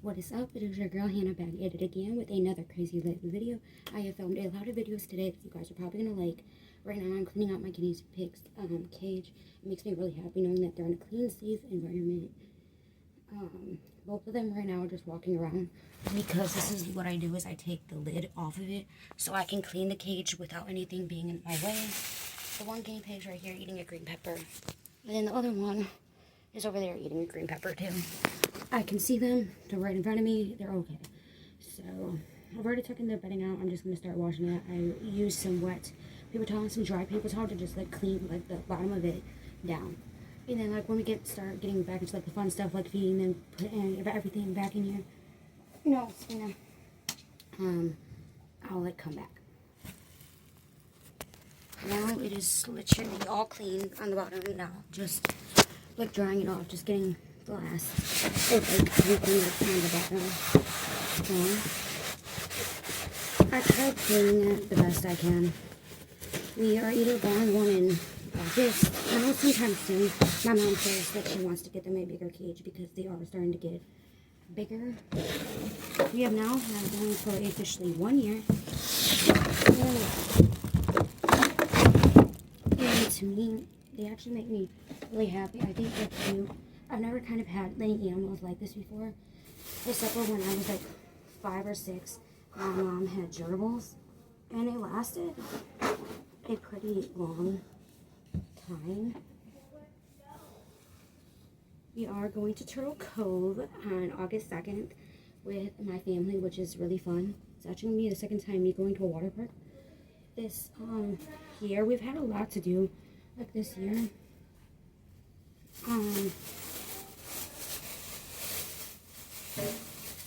What is up? It is your girl Hannah back at it again with another crazy lit video. I have filmed a lot of videos today that you guys are probably gonna like. Right now I'm cleaning out my guinea pig's cage. It makes me really happy knowing that they're in a clean, safe environment. Both of them right now are just walking around because this is what I do is I take the lid off of it so I can clean the cage without anything being in my way. The one guinea pig's right here eating a green pepper, and then the other one is over there eating a green pepper too. I can see them. They're right in front of me. They're okay. So I've already taken their bedding out. I'm just going to start washing it. I used some wet paper towel and some dry paper towel to just like clean like the bottom of it down. And then like when we start getting back into like the fun stuff like feeding them, putting everything back in here, you know, I'll like come back. Now it is literally all clean on the bottom now. Just like drying it off, just getting the last everything on the bottom. So I try cleaning it the best I can. We are either buying one in August, I know sometime soon. My mom says that she wants to get them a bigger cage because they are starting to get bigger. We have now had them for officially 1 year. And to me, they actually make me really happy. I think they're cute. I've never kind of had any animals like this before, except for when I was like 5 or 6. My mom had gerbils, and they lasted a pretty long time. We are going to Turtle Cove on August 2nd with my family, which is really fun. It's actually going to be the second time me going to a water park this year. We've had a lot to do like this year.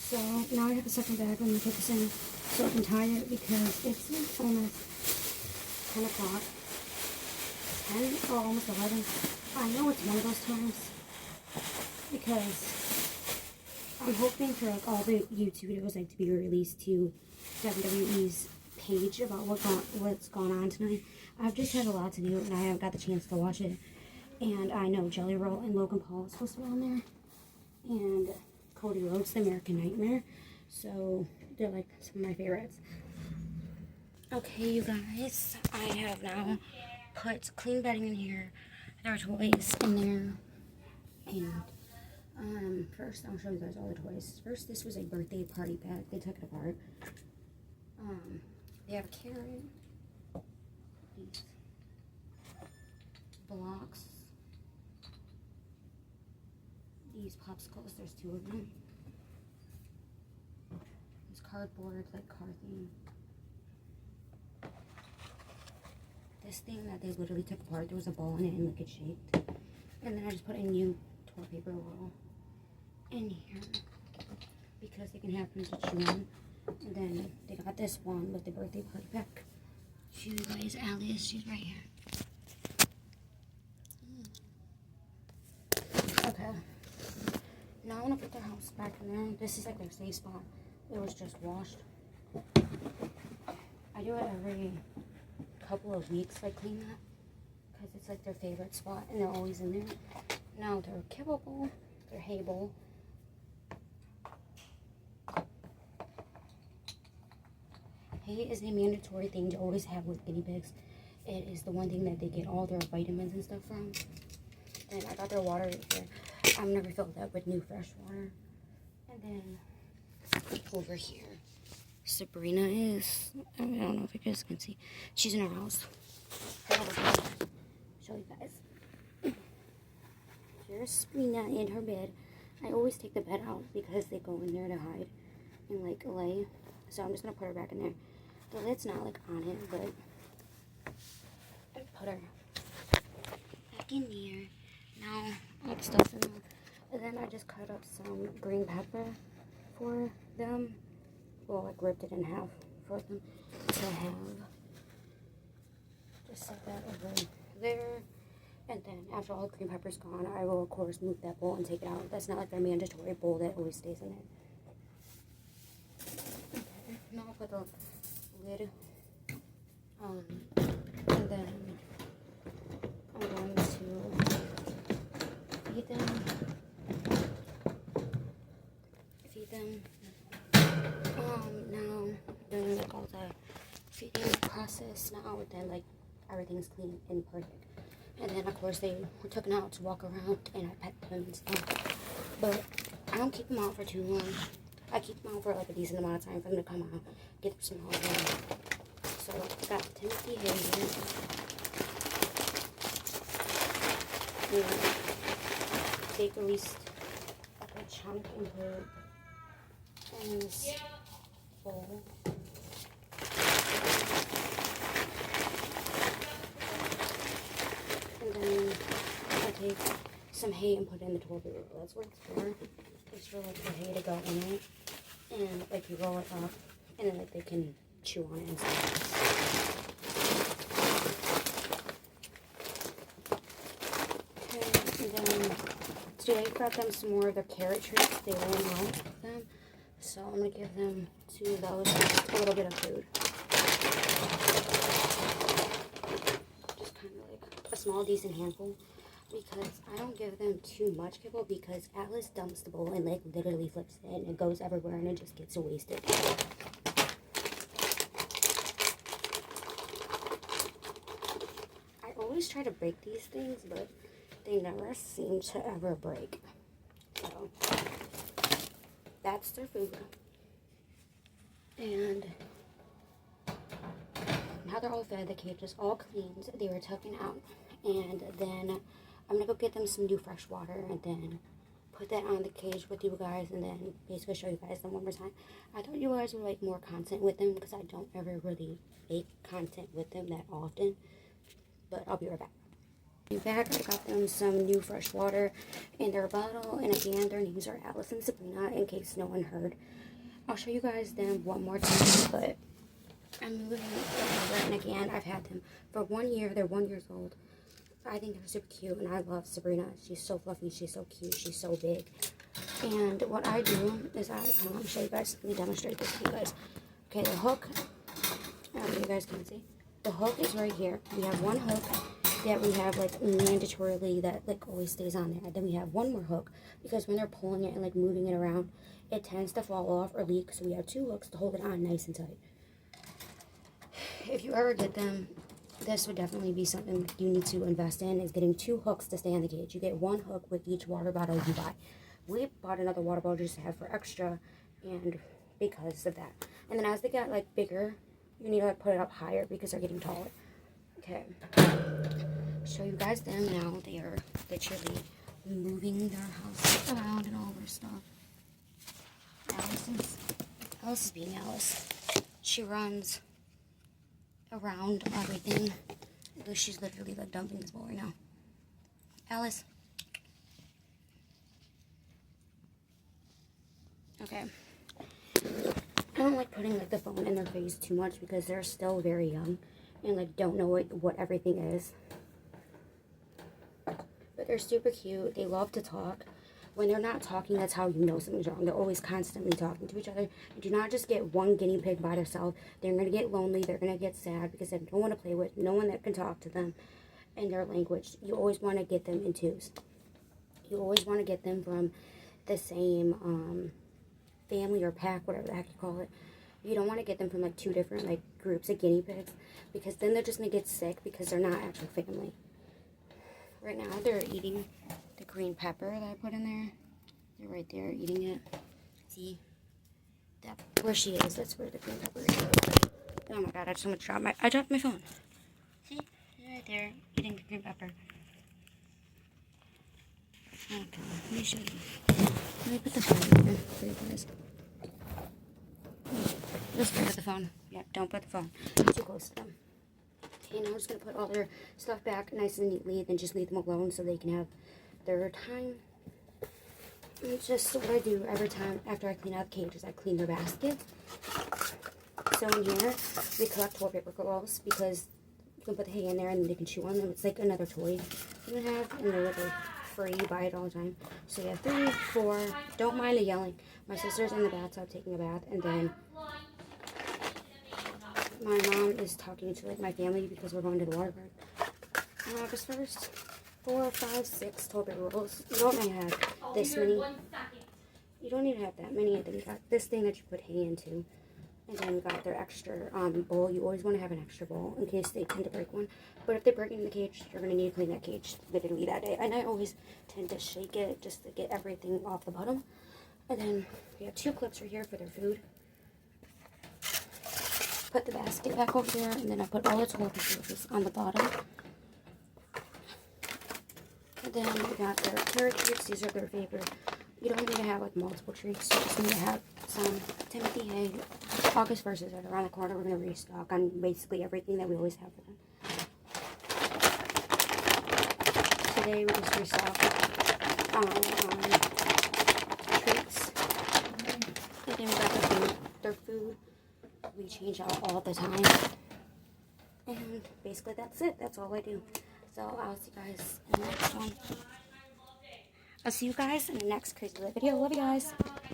So now I have a second bag. I'm going to put this in so I can tie it because it's like almost 10 o'clock. 10 or almost 11. I know it's one of those times because I'm hoping for like all the YouTube videos like to be released to WWE's page about what's gone on tonight. I've just had a lot to do and I haven't got the chance to watch it. And I know Jelly Roll and Logan Paul is supposed to be on there. And Cody Rhodes, the American Nightmare. So they're like some of my favorites. Okay, you guys, I have now put clean bedding in here. There are toys in there. And first I'll show you guys all the toys. First, this was a birthday party bag. They took it apart. They have a Karen. These blocks. These popsicles, there's 2 of them. This cardboard, like car thing. This thing that they literally took apart, there was a ball in it and like it shaped. And then I just put a new toilet paper roll in here because they can have them to chew on. And then they got this one with the birthday party pack. Show you guys Alice, she's right here. Okay. Now I'm gonna put their house back in there. This is like their safe spot. It was just washed. I do it every couple of weeks, I clean that. Because it's like their favorite spot and they're always in there. Now they're kibbable, they're hayable. Hay is a mandatory thing to always have with guinea pigs. It is the one thing that they get all their vitamins and stuff from. And I got their water right here. I've never filled that with new fresh water. And then over here, Sabrina is, I don't know if you guys can see, she's in her house. Show you guys. Here's Sabrina in her bed. I always take the bed out because they go in there to hide and like lay. So I'm just gonna put her back in there. The lid's not like on it, but I put her back in there. Now like stuff in there. And then I just cut up some green pepper for them. Well, like ripped it in half for them to have. Just set that over there. And then after all the green pepper's gone, I will of course move that bowl and take it out. That's not like their mandatory bowl that always stays in it. Okay, now I'll put the lid on. And then I'm going to feed them. feed them. Now doing like all the feeding process now, then like everything's clean and perfect. And then of course they were taken out to walk around and I pet them and stuff. But I don't keep them out for too long. I keep them out for like a decent amount of time for them to come out, get some home. So I got Timothy here. And take at least a chunk and put in this bowl. And then I take some hay and put it in the toilet roll. That's what it's for. It's for like the hay to go in it. And like you roll it up and then like they can chew on it and stuff. Okay, and then today I got them some more of their carrot treats. They ran out of them. So I'm gonna give them two of those and just a little bit of food. Just kind of like a small decent handful. Because I don't give them too much kibble because Atlas dumps the bowl and like literally flips it and it goes everywhere and it just gets wasted. I always try to break these things, but they never seem to ever break. So that's their food. And now they're all fed, the cage is all cleaned, they were taken out. And then I'm going to go get them some new fresh water and then put that on the cage with you guys and then basically show you guys them one more time. I thought you guys would like more content with them because I don't ever really make content with them that often. But I'll be right back. Back, I got them some new fresh water in their bottle. And again, their names are Alice and Sabrina in case no one heard. I'll show you guys them one more time, but I'm moving over. And again, I've had them for 1 year. They're 1 year old. I think they're super cute, and I love Sabrina. She's so fluffy, she's so cute, she's so big. And what I do is I'll show you guys, let me demonstrate this to you guys. Okay, the hook, you guys can see, the hook is right here. We have one hook that we have like mandatorily that like always stays on there. And then we have one more hook because when they're pulling it and like moving it around, it tends to fall off or leak. So we have two hooks to hold it on nice and tight. If you ever get them, this would definitely be something you need to invest in, is getting two hooks to stay on the cage. You get one hook with each water bottle you buy. We bought another water bottle just to have for extra, and because of that. And then as they get like bigger, you need to like put it up higher because they're getting taller. Okay. Show you guys them now. They are literally moving their house around and all their stuff. Alice is being Alice. She runs around everything. She's literally like dumping this bowl right now. Alice. Okay. I don't like putting like the phone in their face too much because they're still very young and like don't know what everything is. But they're super cute. They love to talk. When they're not talking, that's how you know something's wrong. They're always constantly talking to each other. You do not just get one guinea pig by themselves. They're going to get lonely. They're going to get sad because they have no one to play with, no one that can talk to them in their language. You always want to get them in twos. You always want to get them from the same family or pack, whatever the heck you call it. You don't want to get them from like two different like groups of guinea pigs because then they're just going to get sick because they're not actual family. Right now they're eating the green pepper that I put in there. They're right there eating it. See? That where she is, that's where the green pepper is. Oh my god, I just almost dropped my phone. See? They're right there eating the green pepper. Okay, let me show you. Let me put the phone in there for you guys. Just put the phone. Yeah, don't put the phone too close to them. Okay, now I'm just going to put all their stuff back nice and neatly, then just leave them alone so they can have their time. And it's just what I do every time after I clean out the cages. I clean their basket. So in here, we collect toilet paper rolls because you can put the hay in there and they can chew on them. It's like another toy you can have, and they're like free. You buy it all the time. So you have 3, 4. Don't mind the yelling. My sister's in the bathtub taking a bath, and then my mom is talking to like my family because we're going to the water park on August 1st. 4, 5, 6 toilet paper rolls. You don't have this many. You don't need to have that many. And then you got this thing that you put hay into. And then we got their extra bowl. You always want to have an extra bowl in case they tend to break one. But if they break in the cage, you're going to need to clean that cage literally that day. And I always tend to shake it just to get everything off the bottom. And then we have 2 clips right here for their food. Put the basket back over there. And then I put all the toilet papers on the bottom. And then we got their carrot treats. These are their favorite. You don't need to have like multiple treats. You just need to have some Timothy hay. August 1st is right around the corner. We're going to restock on basically everything that we always have for them. Today we just restocked treats. And then we got their food. We change out all the time. And basically that's it. That's all I do. So I'll see you guys in the next one. I'll see you guys in the next crazy lit video. Love you guys.